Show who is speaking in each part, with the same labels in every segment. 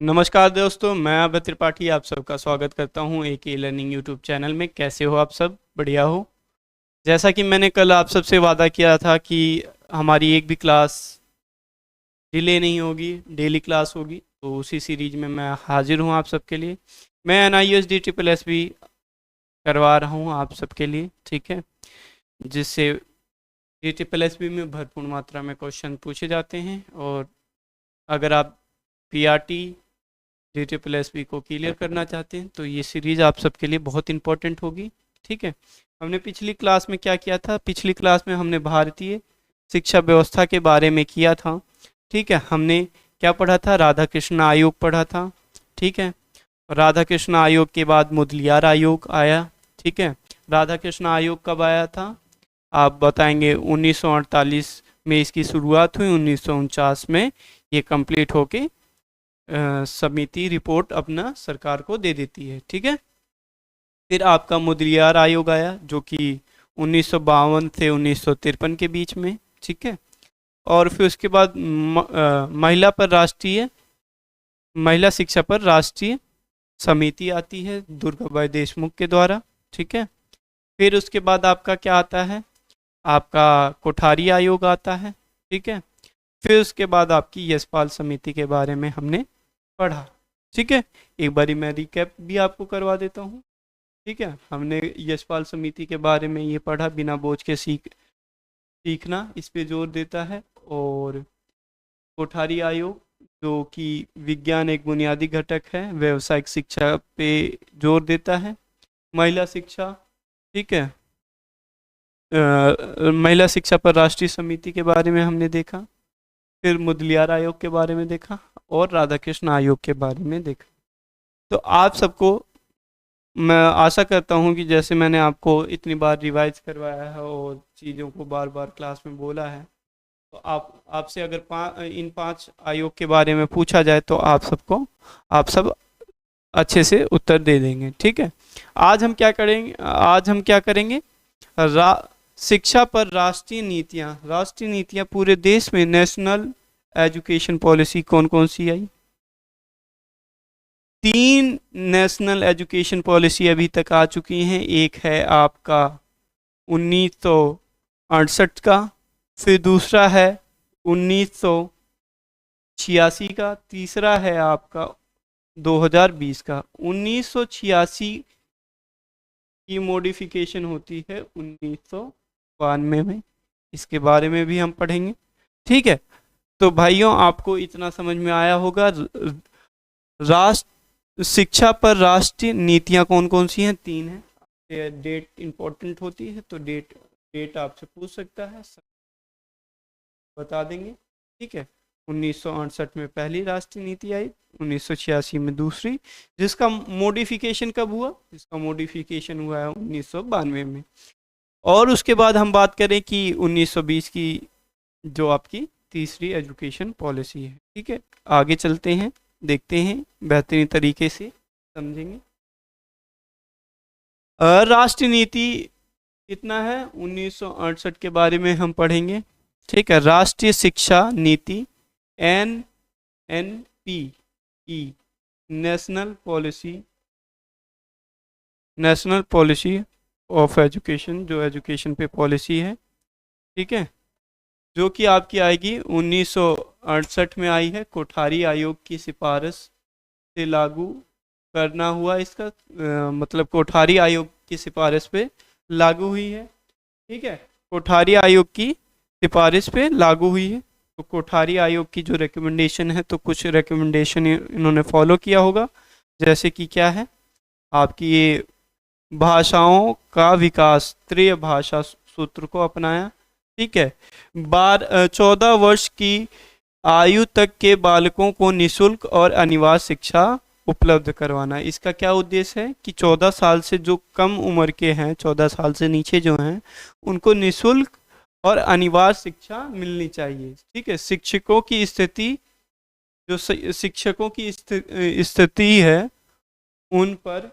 Speaker 1: नमस्कार दोस्तों, मैं अभय त्रिपाठी आप सबका स्वागत करता हूं एक ई लर्निंग यूट्यूब चैनल में। कैसे हो आप सब? बढ़िया हो? जैसा कि मैंने कल आप सबसे वादा किया था कि हमारी एक भी क्लास डिले नहीं होगी, डेली क्लास होगी, तो उसी सीरीज में मैं हाजिर हूं आप सबके लिए। मैं NISD ट्रिपल एस भी करवा रहा हूं आप सबके लिए, ठीक है, जिससे DSSB में भरपूर मात्रा में क्वेश्चन पूछे जाते हैं। और अगर आप PRT DSSB को क्लियर करना चाहते हैं तो ये सीरीज आप सबके लिए बहुत इंपॉर्टेंट होगी, ठीक है। हमने पिछली क्लास में क्या किया था? पिछली क्लास में हमने भारतीय शिक्षा व्यवस्था के बारे में किया था, ठीक है। हमने क्या पढ़ा था? राधा कृष्ण आयोग पढ़ा था, ठीक है। राधा कृष्ण आयोग के बाद मुदलियार आयोग आया, ठीक है। राधा कृष्ण आयोग कब आया था? आप बताएंगे 1948 में इसकी शुरुआत हुई, 1949 में ये कंप्लीट होके समिति रिपोर्ट अपना सरकार को दे देती है, ठीक है। फिर आपका मुदलियार आयोग आया जो कि 1952 से 1953 के बीच में, ठीक है। और फिर उसके बाद महिला शिक्षा पर राष्ट्रीय समिति आती है दुर्गाबाई देशमुख के द्वारा, ठीक है। फिर उसके बाद आपका क्या आता है? आपका कोठारी आयोग आता है, ठीक है। फिर उसके बाद आपकी यशपाल समिति के बारे में हमने पढ़ा, ठीक है। एक बारी मैं रिकैप भी आपको करवा देता हूँ, ठीक है। हमने यशपाल समिति के बारे में ये पढ़ा, बिना बोझ के सीखना इस पे जोर देता है। और कोठारी आयोग जो कि विज्ञान एक बुनियादी घटक है, व्यावसायिक शिक्षा पे जोर देता है। महिला शिक्षा, ठीक है। महिला शिक्षा पर राष्ट्रीय समिति के बारे में हमने देखा। फिर मुदलियार आयोग के बारे में देखा और राधा कृष्ण आयोग के बारे में देखा। तो आप सबको मैं आशा करता हूँ कि जैसे मैंने आपको इतनी बार रिवाइज करवाया है और चीज़ों को बार बार क्लास में बोला है, तो आप आपसे अगर इन 5 आयोग के बारे में पूछा जाए तो आप सब अच्छे से उत्तर दे देंगे, ठीक है। आज हम क्या करेंगे? शिक्षा पर राष्ट्रीय नीतियाँ पूरे देश में नेशनल एजुकेशन पॉलिसी कौन कौन सी आई? 3 नेशनल एजुकेशन पॉलिसी अभी तक आ चुकी हैं। एक है आपका 1968 का, फिर दूसरा है 1986 का, तीसरा है आपका 2020 का। 1986 की मॉडिफिकेशन होती है 1992 में, इसके बारे में भी हम पढ़ेंगे, ठीक है। तो भाइयों, आपको इतना समझ में आया होगा राष्ट्र शिक्षा पर राष्ट्रीय नीतियां कौन कौन सी हैं? 3 हैं। डेट इंपॉर्टेंट होती है तो डेट आपसे पूछ सकता है, बता देंगे, ठीक है। 1968 में पहली राष्ट्रीय नीति आई, 1986 में दूसरी, जिसका मॉडिफिकेशन कब हुआ? जिसका मॉडिफिकेशन हुआ है 1992 में। और उसके बाद हम बात करें कि 1920 की जो आपकी तीसरी एजुकेशन पॉलिसी है, ठीक है। आगे चलते हैं, देखते हैं, बेहतरीन तरीके से समझेंगे। राष्ट्रीय नीति कितना है? 1968 के बारे में हम पढ़ेंगे, ठीक है। राष्ट्रीय शिक्षा नीति NNPE, national policy of education, जो एजुकेशन पे पॉलिसी है, ठीक है, जो कि आपकी आएगी 1968 में आई है। कोठारी आयोग की सिफारिश से लागू करना हुआ इसका मतलब कोठारी आयोग की सिफारिश पे लागू हुई है, ठीक है। कोठारी आयोग की सिफारिश पे लागू हुई है। तो कोठारी आयोग की जो रिकमेंडेशन है, तो कुछ रिकमेंडेशन इन्होंने फॉलो किया होगा, जैसे कि क्या है आपकी ये भाषाओं का विकास, त्रिय भाषा सूत्र को अपनाया, ठीक है। 14 वर्ष की आयु तक के बालकों को निशुल्क और अनिवार्य शिक्षा उपलब्ध करवाना। इसका क्या उद्देश्य है कि 14 साल से जो कम उम्र के हैं, 14 साल से नीचे जो हैं, उनको निशुल्क और अनिवार्य शिक्षा मिलनी चाहिए, ठीक है। शिक्षकों की स्थिति है, उन पर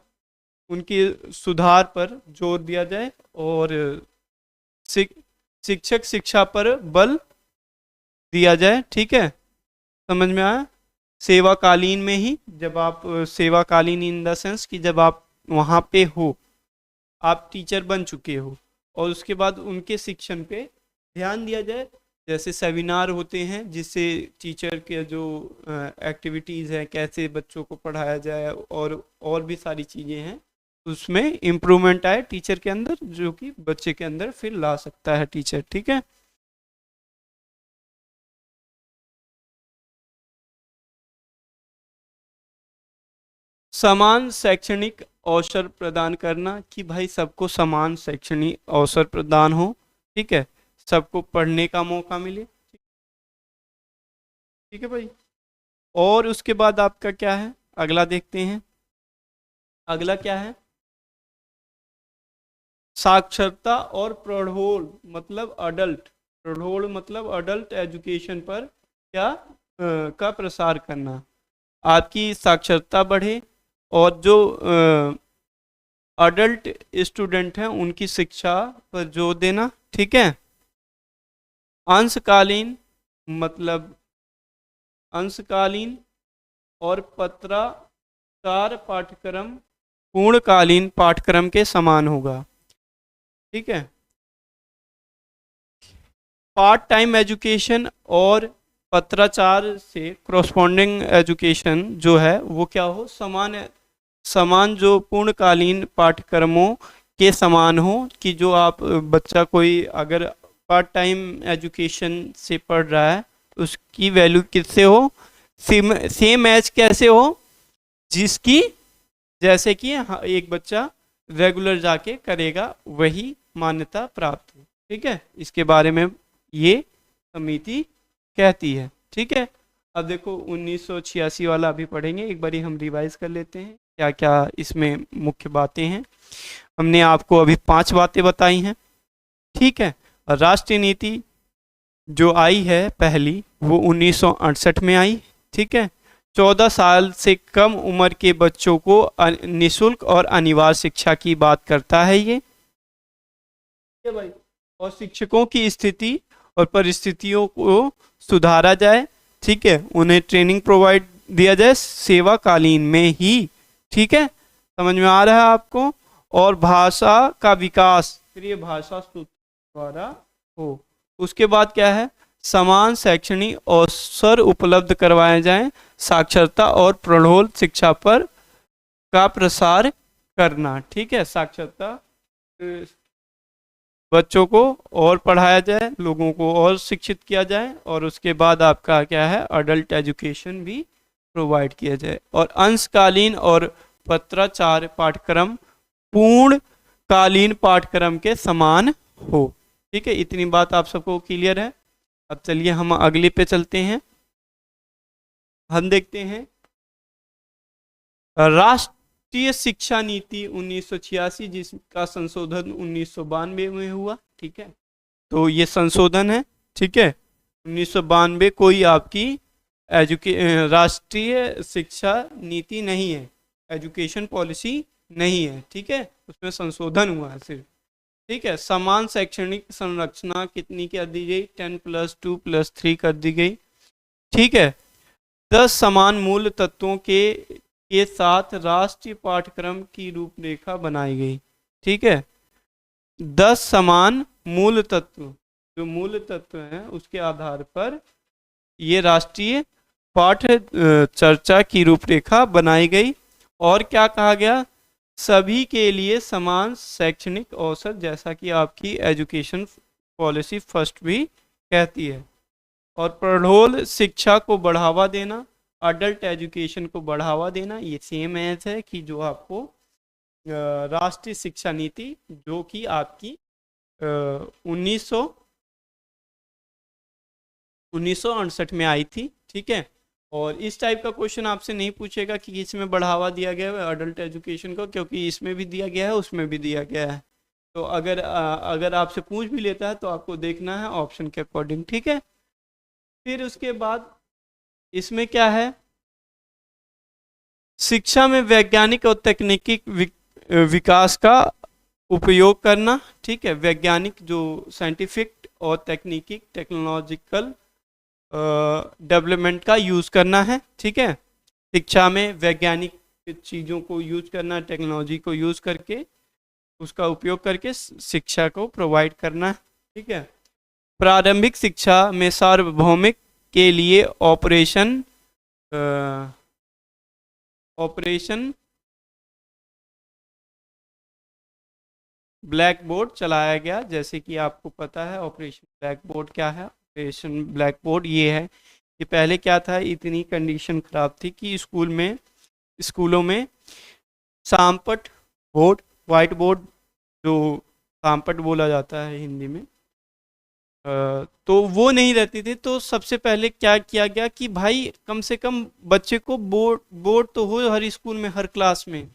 Speaker 1: उनके सुधार पर जोर दिया जाए और शिक्षक शिक्षा पर बल दिया जाए, ठीक है। समझ में आया? सेवाकालीन में ही, जब आप सेवाकालीन इन द सेंस कि जब आप वहाँ पे हो, आप टीचर बन चुके हो, और उसके बाद उनके शिक्षण पे ध्यान दिया जाए। जैसे सेमिनार होते हैं जिससे टीचर के जो एक्टिविटीज़ हैं, कैसे बच्चों को पढ़ाया जाए, और भी सारी चीज़ें हैं, उसमें इम्प्रूवमेंट आए टीचर के अंदर, जो कि बच्चे के अंदर फिर ला सकता है टीचर। ठीक है। समान शैक्षणिक अवसर प्रदान करना, कि भाई सबको समान शैक्षणिक अवसर प्रदान हो। ठीक है, सबको पढ़ने का मौका मिले। ठीक है भाई। और उसके बाद आपका क्या है, अगला देखते हैं। अगला क्या है, साक्षरता और प्रौढ़ोल मतलब अडल्ट, प्रौढ़ोल मतलब अडल्ट एजुकेशन पर क्या का प्रसार करना। आपकी साक्षरता बढ़े, और जो अडल्ट स्टूडेंट हैं उनकी शिक्षा पर जोर देना। ठीक है। अंशकालीन मतलब अंशकालीन और पत्राचार पाठ्यक्रम पूर्णकालीन पाठ्यक्रम के समान होगा। ठीक है। पार्ट टाइम एजुकेशन और पत्राचार से क्रॉसपॉन्डिंग एजुकेशन जो है वो क्या हो, समान जो पूर्णकालीन पाठ्यक्रमों के समान हो, कि जो आप बच्चा कोई अगर पार्ट टाइम एजुकेशन से पढ़ रहा है, उसकी वैल्यू किससे हो, सेम एज कैसे हो, जिसकी जैसे कि एक बच्चा रेगुलर जाके करेगा वही मान्यता प्राप्त हो। ठीक है, इसके बारे में ये समिति कहती है। ठीक है। अब देखो 1986 वाला अभी पढ़ेंगे, एक बारी हम रिवाइज कर लेते हैं क्या क्या इसमें मुख्य बातें हैं। हमने आपको अभी 5 बातें बताई हैं। ठीक है। राष्ट्रीय नीति जो आई है पहली, वो 1968 में आई। ठीक है। 14 साल से कम उम्र के बच्चों को निःशुल्क और अनिवार्य शिक्षा की बात करता है ये भाई। और शिक्षकों की स्थिति और परिस्थितियों को सुधारा जाए। ठीक है। उन्हें ट्रेनिंग प्रोवाइड दिया जाए सेवाकालीन में ही। ठीक है, समझ में आ रहा है आपको। और भाषा का विकास फिर ये भाषा सूत्र द्वारा हो। उसके बाद क्या है, समान शैक्षणिक अवसर उपलब्ध करवाए जाएं, साक्षरता और प्रौढ़ोल शिक्षा पर का प्रसार करना। ठीक है, साक्षरता बच्चों को और पढ़ाया जाए, लोगों को और शिक्षित किया जाए, और उसके बाद आपका क्या है, अडल्ट एजुकेशन भी प्रोवाइड किया जाए। और अंशकालीन और पत्राचार पाठ्यक्रम पूर्णकालीन पाठ्यक्रम के समान हो। ठीक है, इतनी बात आप सबको क्लियर है। अब चलिए हम अगले पे चलते हैं। हम देखते हैं राष्ट्रीय शिक्षा नीति 1986, जिसका संशोधन 1992 में हुआ। ठीक है, तो ये संशोधन है। ठीक है, 1992 कोई आपकी राष्ट्रीय शिक्षा नीति नहीं है, एजुकेशन पॉलिसी नहीं है। ठीक है, उसमें संशोधन हुआ है सिर्फ। ठीक है, समान शैक्षणिक संरचना कितनी कर दी गई, 10+2+3 कर दी गई। ठीक है, 10 समान मूल तत्वों के साथ राष्ट्रीय पाठ्यक्रम की रूपरेखा बनाई गई। ठीक है, 10 समान मूल तत्व, जो मूल तत्व हैं उसके आधार पर ये राष्ट्रीय पाठ्य चर्चा की रूपरेखा बनाई गई। और क्या कहा गया, सभी के लिए समान शैक्षणिक अवसर, जैसा कि आपकी एजुकेशन पॉलिसी फर्स्ट भी कहती है। और प्रौढ़ोल शिक्षा को बढ़ावा देना, अडल्ट एजुकेशन को बढ़ावा देना, ये सेम एज है कि जो आपको राष्ट्रीय शिक्षा नीति जो कि आपकी 1968 में आई थी। ठीक है, और इस टाइप का क्वेश्चन आपसे नहीं पूछेगा कि इसमें बढ़ावा दिया गया है अडल्ट एजुकेशन को, क्योंकि इसमें भी दिया गया है, उसमें भी दिया गया है। तो अगर आपसे पूछ भी लेता है तो आपको देखना है ऑप्शन के अकॉर्डिंग। ठीक है, फिर उसके बाद इसमें क्या है, शिक्षा में वैज्ञानिक और तकनीकी विकास का उपयोग करना। ठीक है, वैज्ञानिक जो साइंटिफिक और तकनीकी टेक्नोलॉजिकल डेवलपमेंट का यूज़ करना है, ठीक है। शिक्षा में वैज्ञानिक चीज़ों को यूज़ करना, टेक्नोलॉजी को यूज़ करके उसका उपयोग करके शिक्षा को प्रोवाइड करना है, ठीक है। प्रारंभिक शिक्षा में सार्वभौमिक के लिए ऑपरेशन ब्लैक बोर्ड चलाया गया। जैसे कि आपको पता है ऑपरेशन ब्लैक बोर्ड क्या है। ऑपरेशन ब्लैक बोर्ड ये है कि पहले क्या था, इतनी कंडीशन ख़राब थी कि स्कूलों में सांपट बोर्ड, वाइट बोर्ड, जो सांपट बोला जाता है हिंदी में, तो वो नहीं रहती थी। तो सबसे पहले क्या किया गया कि भाई कम से कम बच्चे को बोर्ड बोर्ड तो हो हर स्कूल में, हर क्लास में।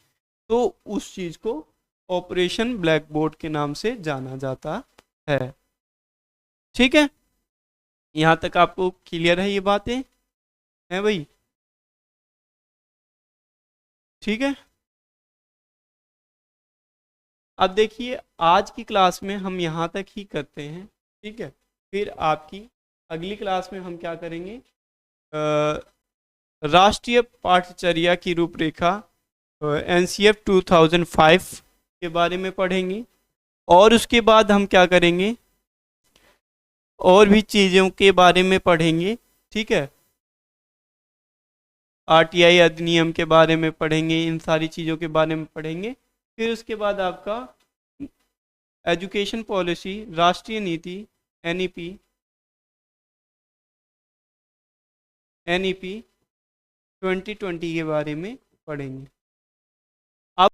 Speaker 1: तो उस चीज़ को ऑपरेशन ब्लैक बोर्ड के नाम से जाना जाता है, ठीक है। यहाँ तक आपको क्लियर है ये बातें, हैं भाई? ठीक है। अब देखिए आज की क्लास में हम यहाँ तक ही करते हैं, ठीक है। फिर आपकी अगली क्लास में हम क्या करेंगे, राष्ट्रीय पाठ्यचर्या की रूपरेखा NCF 2005 के बारे में पढ़ेंगे। और उसके बाद हम क्या करेंगे, और भी चीज़ों के बारे में पढ़ेंगे, ठीक है। RTI अधिनियम के बारे में पढ़ेंगे, इन सारी चीज़ों के बारे में पढ़ेंगे। फिर उसके बाद आपका एजुकेशन पॉलिसी, राष्ट्रीय नीति, NEP 2020 के बारे में पढ़ेंगे।